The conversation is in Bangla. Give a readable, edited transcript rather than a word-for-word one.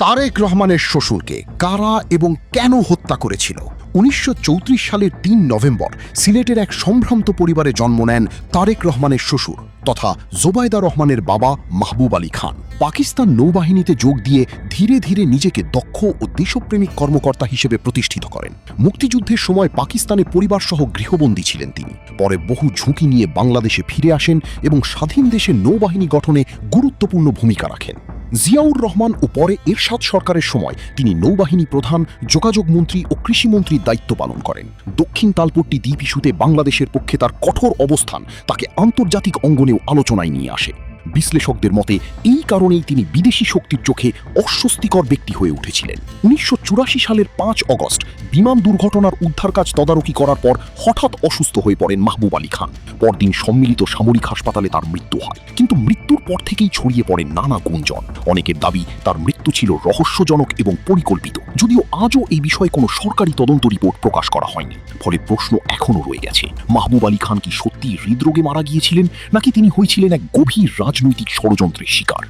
তারেক রহমানের শ্বশুরকে কারা এবং কেন হত্যা করেছিল? ১৯৩৪ সালের ৩ নভেম্বর সিলেটের এক সম্ভ্রান্ত পরিবারে জন্ম নেন তারেক রহমানের শ্বশুর তথা জোবায়দা রহমানের বাবা মাহবুব আলী খান। পাকিস্তান নৌবাহিনীতে যোগ দিয়ে ধীরে ধীরে নিজেকে দক্ষ ও দেশপ্রেমিক কর্মকর্তা হিসেবে প্রতিষ্ঠিত করেন। মুক্তিযুদ্ধের সময় পাকিস্তানে পরিবারসহ গৃহবন্দী ছিলেন তিনি। পরে বহু ঝুঁকি নিয়ে বাংলাদেশে ফিরে আসেন এবং স্বাধীন দেশে নৌবাহিনী গঠনে গুরুত্বপূর্ণ ভূমিকা রাখেন। জিয়াউর রহমান ও পরে এরশাদ সরকারের সময় তিনি নৌবাহিনী প্রধান, যোগাযোগ মন্ত্রী ও কৃষিমন্ত্রীর দায়িত্ব পালন করেন। দক্ষিণ তালপট্টি দ্বীপ ইস্যুতে বাংলাদেশের পক্ষে তার কঠোর অবস্থান তাকে আন্তর্জাতিক অঙ্গনেও আলোচনায় নিয়ে আসে। বিশ্লেষকদের মতে এই কারণেই তিনি বিদেশি শক্তির চোখে অস্বস্তিকর ব্যক্তি হয়ে উঠেছিলেন। ১৯৮৪ সালের ৫ অগস্ট বিমান দুর্ঘটনার উদ্ধার কাজ তদারকি করার পর হঠাৎ অসুস্থ হয়ে পড়েন মাহবুব আলী খান। পরদিন সম্মিলিত সামরিক হাসপাতালে তার মৃত্যু হয়। কিন্তু মৃত্যুর পর থেকেই ছড়িয়ে পড়ে নানা গুঞ্জন। অনেকের দাবি তার মৃত্যু ছিল রহস্যজনক এবং পরিকল্পিত, যদিও আজও এই বিষয়ে কোনো সরকারি তদন্ত রিপোর্ট প্রকাশ করা হয়নি। ফলে প্রশ্ন এখনও রয়ে গেছে, মাহবুব আলী খান কি সত্যি হৃদরোগে মারা গিয়েছিলেন, নাকি তিনি হয়েছিলেন এক গভীর রাজনৈতিক ষড়যন্ত্রের শিকার?